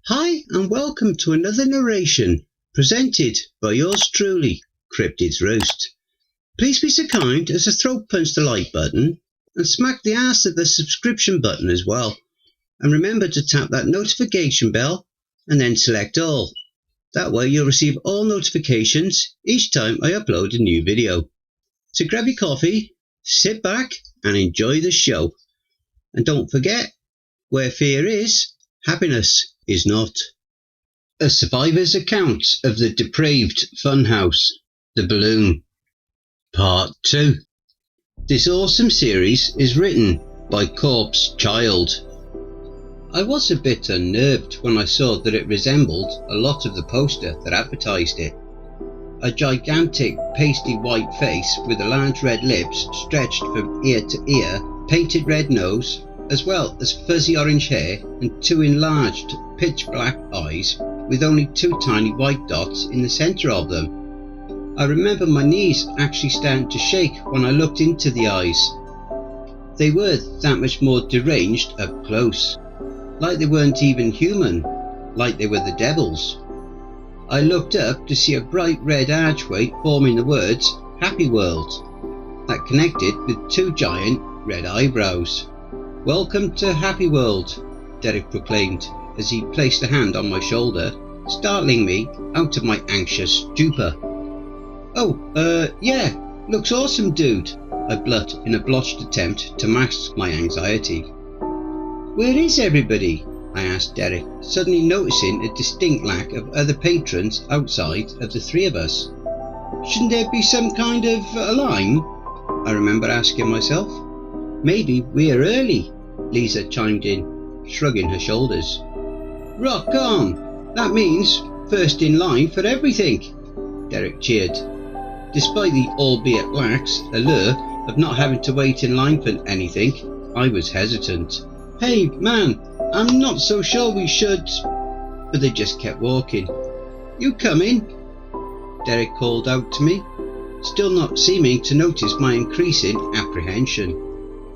Hi and welcome to another narration presented by yours truly, Cryptids Roost. Please be so kind as to throat punch the like button and smack the ass of the subscription button as well. And remember to tap that notification bell and then select all. That way you'll receive all notifications each time I upload a new video. So grab your coffee, sit back and enjoy the show. And don't forget, where fear is, happiness is not. A survivor's account of the Depraved Funhouse, The Balloon, Part 2. This awesome series is written by Corpse Child. I was a bit unnerved when I saw that it resembled a lot of the poster that advertised it. A gigantic pasty white face with a large red lips stretched from ear to ear, painted red nose, as well as fuzzy orange hair and two enlarged pitch black eyes with only two tiny white dots in the centre of them. I remember my knees actually starting to shake when I looked into the eyes. They were that much more deranged up close, like they weren't even human, like they were the devil's. I looked up to see a bright red archway forming the words Happy World, that connected with two giant red eyebrows. "Welcome to Happy World," Derek proclaimed as he placed a hand on my shoulder, startling me out of my anxious stupor. Yeah, looks awesome, dude," I blurted in a blotched attempt to mask my anxiety. "Where is everybody?" I asked Derek, suddenly noticing a distinct lack of other patrons outside of the three of us. "Shouldn't there be some kind of alarm?" I remember asking myself. "Maybe we're early," Lisa chimed in, shrugging her shoulders. "Rock on! That means first in line for everything," Derek cheered. Despite the albeit lax allure of not having to wait in line for anything, I was hesitant. "Hey man, I'm not so sure we should..." But they just kept walking. "You coming?" Derek called out to me, still not seeming to notice my increasing apprehension.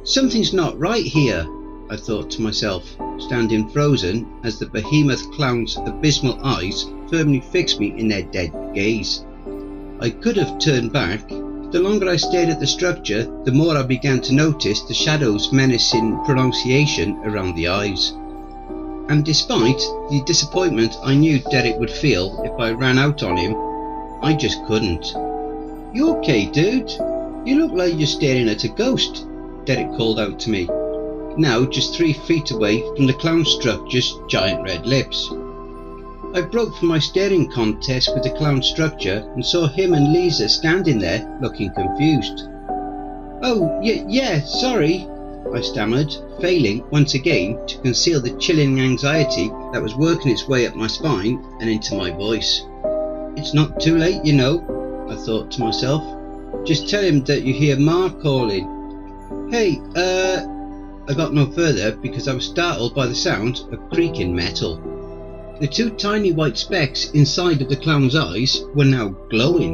"Something's not right here," I thought to myself, standing frozen as the behemoth clown's abysmal eyes firmly fixed me in their dead gaze. I could have turned back. The longer I stared at the structure, the more I began to notice the shadow's menacing pronunciation around the eyes. And despite the disappointment I knew Derek would feel if I ran out on him, I just couldn't. "You okay, dude? You look like you're staring at a ghost," Derek called out to me, now just 3 feet away from the clown structure's giant red lips. I broke from my staring contest with the clown structure and saw him and Lisa standing there looking confused. "Oh, yeah, sorry," I stammered, failing once again to conceal the chilling anxiety that was working its way up my spine and into my voice. "It's not too late, you know," I thought to myself. "Just tell him that you hear Ma calling." "Hey, I got no further because I was startled by the sound of creaking metal. The two tiny white specks inside of the clown's eyes were now glowing.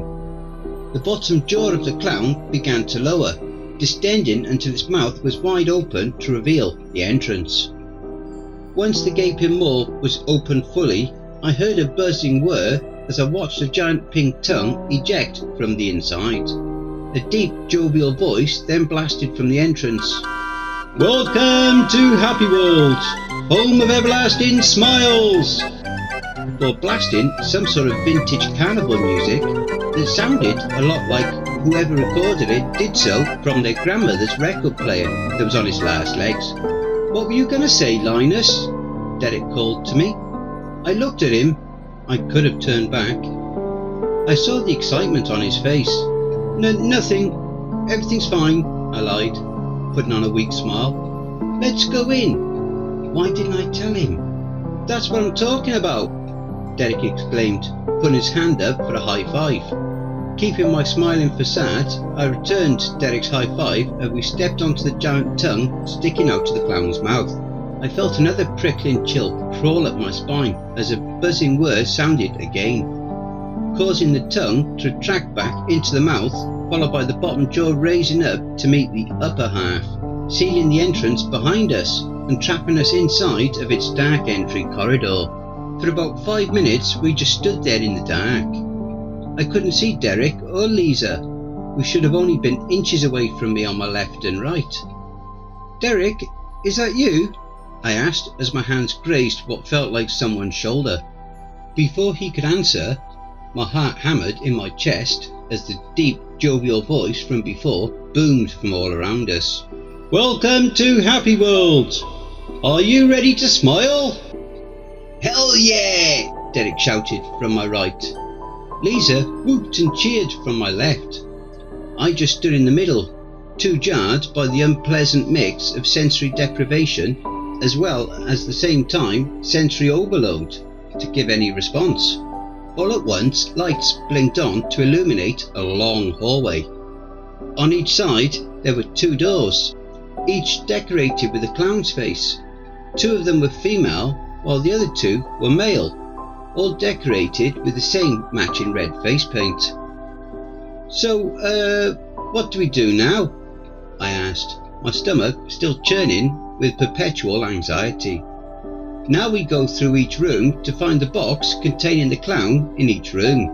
The bottom jaw of the clown began to lower, distending until its mouth was wide open to reveal the entrance. Once the gaping maw was opened fully, I heard a buzzing whir as I watched a giant pink tongue eject from the inside. A deep, jovial voice then blasted from the entrance. "Welcome to Happy World, home of everlasting smiles," before blasting some sort of vintage carnival music that sounded a lot like whoever recorded it did so from their grandmother's record player that was on its last legs. "What were you going to say, Linus?" Derek called to me. I looked at him. I could have turned back. I saw the excitement on his face. Nothing. Everything's fine," I lied, putting on a weak smile. "Let's go in." Why didn't I tell him? "That's what I'm talking about," Derek exclaimed, putting his hand up for a high five. Keeping my smiling facade, I returned Derek's high five as we stepped onto the giant tongue sticking out of the clown's mouth. I felt another prickling chill crawl up my spine as a buzzing word sounded again, causing the tongue to retract back into the mouth, followed by the bottom jaw raising up to meet the upper half, sealing the entrance behind us and trapping us inside of its dark entry corridor. For about 5 minutes we just stood there in the dark. I couldn't see Derek or Lisa, who should have only been inches away from me on my left and right. "Derek, is that you?" I asked as my hands grazed what felt like someone's shoulder. Before he could answer, my heart hammered in my chest as the deep, jovial voice from before boomed from all around us. "Welcome to Happy World! Are you ready to smile?" "Hell yeah!" Derek shouted from my right. Lisa whooped and cheered from my left. I just stood in the middle, too jarred by the unpleasant mix of sensory deprivation as well as the same time sensory overload to give any response. All at once lights blinked on to illuminate a long hallway. On each side there were 2 doors, each decorated with a clown's face. 2 of them were female while the other 2 were male, all decorated with the same matching red face paint. "So, what do we do now?" I asked, my stomach still churning with perpetual anxiety. "Now we go through each room to find the box containing the clown in each room,"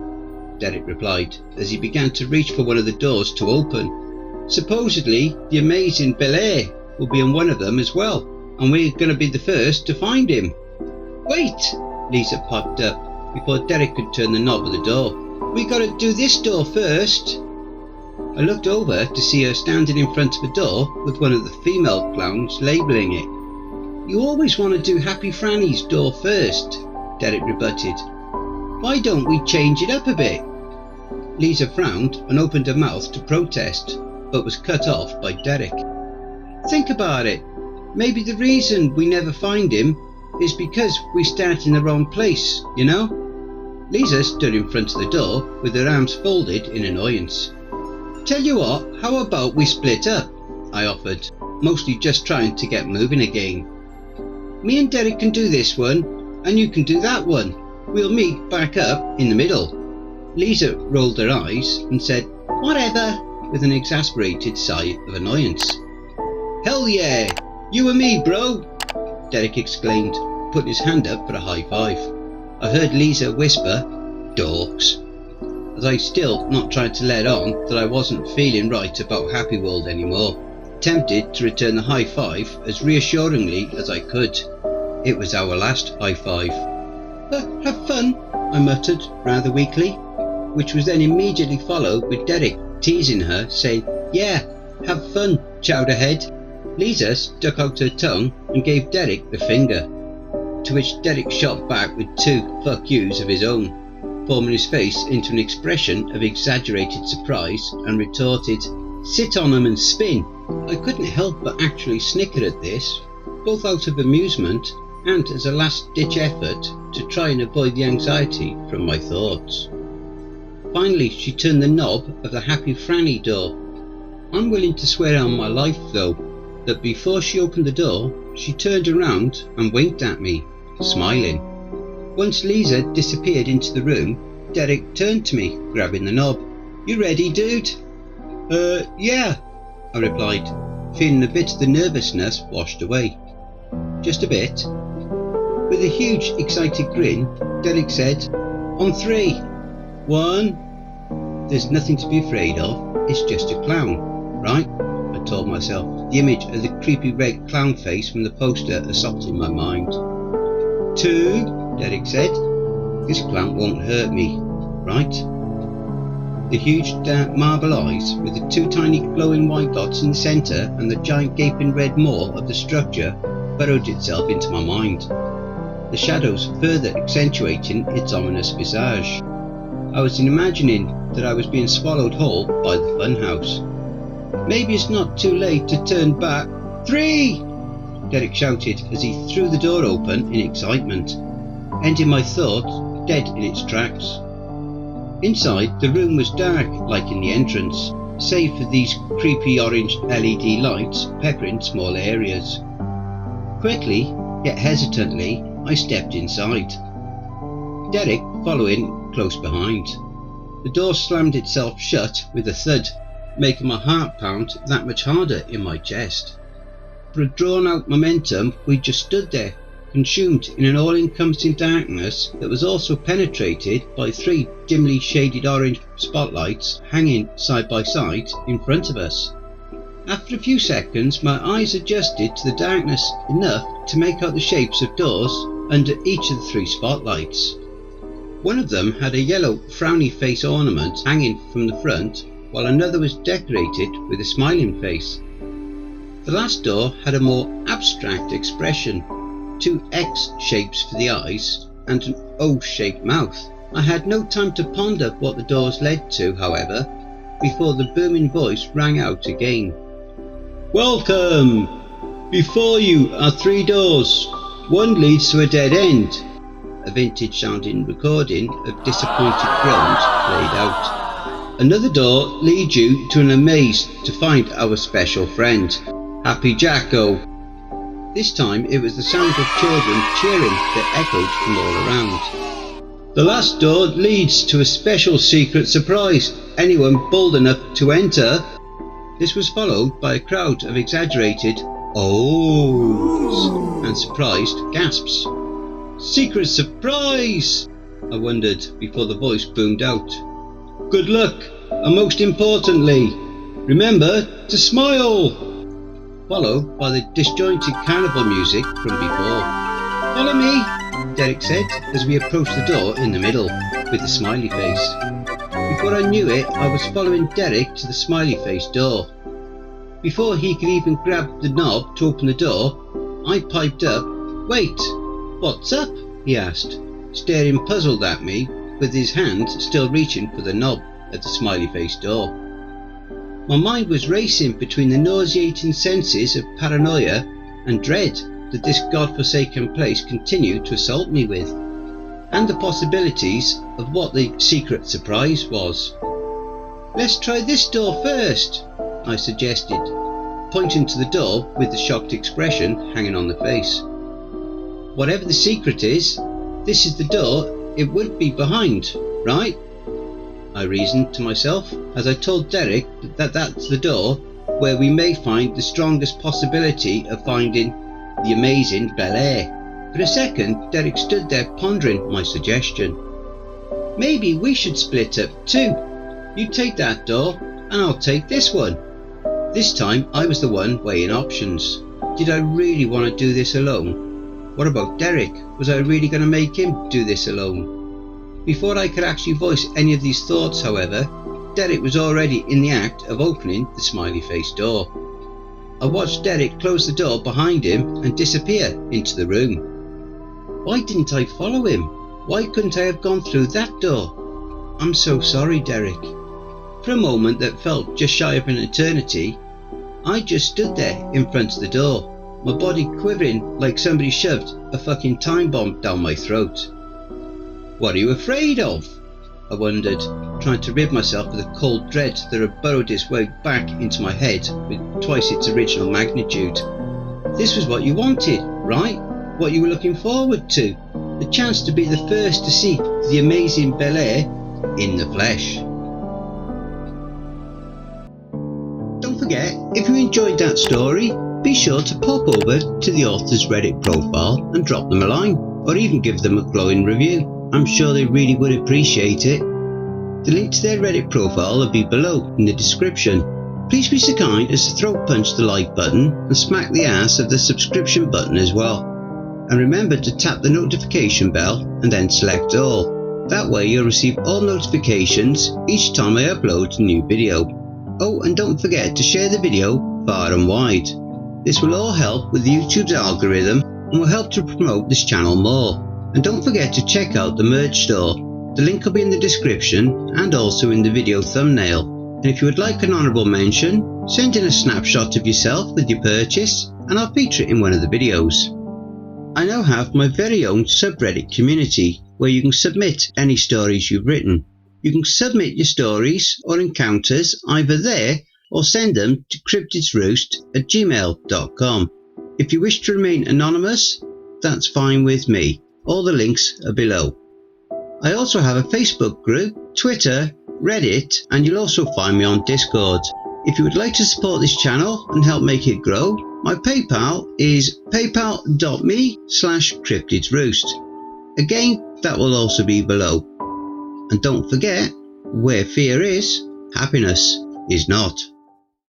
Derek replied as he began to reach for one of the doors to open. "Supposedly the amazing Bel-Air will be in one of them as well, and we're going to be the first to find him." "Wait!" Lisa popped up before Derek could turn the knob of the door. "We got to do this door first." I looked over to see her standing in front of a door with one of the female clowns labelling it. "You always want to do Happy Franny's door first," Derek rebutted. "Why don't we change it up a bit?" Lisa frowned and opened her mouth to protest, but was cut off by Derek. "Think about it. Maybe the reason we never find him is because we start in the wrong place, you know?" Lisa stood in front of the door with her arms folded in annoyance. "Tell you what, how about we split up?" I offered, mostly just trying to get moving again. "Me and Derek can do this one, and you can do that one. We'll meet back up in the middle." Lisa rolled her eyes and said, "Whatever," with an exasperated sigh of annoyance. "Hell yeah! You and me, bro!" Derek exclaimed, putting his hand up for a high five. I heard Lisa whisper, "Dorks," as I still not tried to let on that I wasn't feeling right about Happy World anymore, tempted to return the high five as reassuringly as I could. It was our last high five. "Have fun," I muttered rather weakly, which was then immediately followed with Derek teasing her, saying, "Yeah, have fun, chowderhead." Lisa stuck out her tongue and gave Derek the finger, to which Derek shot back with 2 fuck yous of his own, forming his face into an expression of exaggerated surprise, and retorted, "Sit on 'em and spin." I couldn't help but actually snicker at this, both out of amusement and as a last-ditch effort to try and avoid the anxiety from my thoughts. Finally she turned the knob of the Happy Franny door. I'm willing to swear on my life though, that before she opened the door, she turned around and winked at me, smiling. Once Lisa disappeared into the room, Derek turned to me, grabbing the knob. "You ready, dude?" Yeah," I replied, feeling a bit of the nervousness washed away. "Just a bit." With a huge, excited grin, Derek said, "On 3. 1. There's nothing to be afraid of, it's just a clown, right?" I told myself, the image of the creepy red clown face from the poster assaulting my mind. 2, Derek said, "This clown won't hurt me, right?" The huge dark marble eyes with the 2 tiny glowing white dots in the centre and the giant gaping red maw of the structure burrowed itself into my mind, the shadows further accentuating its ominous visage. I was imagining that I was being swallowed whole by the funhouse. Maybe it's not too late to turn back. 3! Derek shouted as he threw the door open in excitement, ending my thought dead in its tracks. Inside, the room was dark like in the entrance, save for these creepy orange LED lights peppering small areas. Quickly, yet hesitantly, I stepped inside, Derek following close behind. The door slammed itself shut with a thud, making my heart pound that much harder in my chest. For a drawn-out momentum, we just stood there, consumed in an all-encompassing darkness that was also penetrated by 3 dimly shaded orange spotlights hanging side by side in front of us. After a few seconds, my eyes adjusted to the darkness enough to make out the shapes of doors under each of the 3 spotlights. One of them had a yellow frowny face ornament hanging from the front, while another was decorated with a smiling face. The last door had a more abstract expression, 2 X shapes for the eyes and an O-shaped mouth. I had no time to ponder what the doors led to, however, before the booming voice rang out again. "Welcome! Before you are 3 doors. One leads to a dead end." A vintage sounding recording of disappointed groans played out. "Another door leads you to an maze to find our special friend, Happy Jacko." This time it was the sound of children cheering that echoed from all around. "The last door leads to a special secret surprise. Anyone bold enough to enter." This was followed by a crowd of exaggerated "ohs" and surprised gasps. "Secret surprise!" I wondered before the voice boomed out. "Good luck, and most importantly, remember to smile!" Followed by the disjointed carnival music from before. "Follow me," Derek said as we approached the door in the middle, with the smiley face. Before I knew it, I was following Derek to the smiley face door. Before he could even grab the knob to open the door, I piped up, "Wait, what's up?" he asked, staring puzzled at me with his hand still reaching for the knob at the smiley face door. My mind was racing between the nauseating senses of paranoia and dread that this godforsaken place continued to assault me with, and the possibilities of what the secret surprise was. "Let's try this door first," I suggested, pointing to the door with the shocked expression hanging on the face. "Whatever the secret is, this is the door it would be behind, right?" I reasoned to myself as I told Derek that that's the door where we may find the strongest possibility of finding the amazing Bel Air. For a second, Derek stood there pondering my suggestion. "Maybe we should split up too. You take that door and I'll take this one." This time I was the one weighing options. Did I really want to do this alone? What about Derek? Was I really going to make him do this alone? Before I could actually voice any of these thoughts, however, Derek was already in the act of opening the smiley face door. I watched Derek close the door behind him and disappear into the room. Why didn't I follow him? Why couldn't I have gone through that door? "I'm so sorry, Derek." For a moment that felt just shy of an eternity, I just stood there in front of the door, my body quivering like somebody shoved a fucking time bomb down my throat. "What are you afraid of?" I wondered, trying to rid myself of the cold dread that had burrowed its way back into my head with twice its original magnitude. This was what you wanted, right? What you were looking forward to. The chance to be the first to see the amazing Bel Air in the flesh. Don't forget, if you enjoyed that story, be sure to pop over to the author's Reddit profile and drop them a line, or even give them a glowing review. I'm sure they really would appreciate it. The link to their Reddit profile will be below in the description. Please be so kind as to throat punch the like button and smack the ass of the subscription button as well. And remember to tap the notification bell and then select all. That way you'll receive all notifications each time I upload a new video. Oh, and don't forget to share the video far and wide. This will all help with YouTube's algorithm and will help to promote this channel more. And don't forget to check out the merch store. The link will be in the description and also in the video thumbnail. And if you would like an honourable mention, send in a snapshot of yourself with your purchase and I'll feature it in one of the videos. I now have my very own subreddit community where you can submit any stories you've written. You can submit your stories or encounters either there or send them to cryptidsroost@gmail.com. If you wish to remain anonymous, that's fine with me. All the links are below. I also have a Facebook group, Twitter, Reddit, and you'll also find me on Discord. If you would like to support this channel and help make it grow, My PayPal is paypal.me/cryptidsroost. Again, that will also be below. And don't forget, where fear is, happiness is not.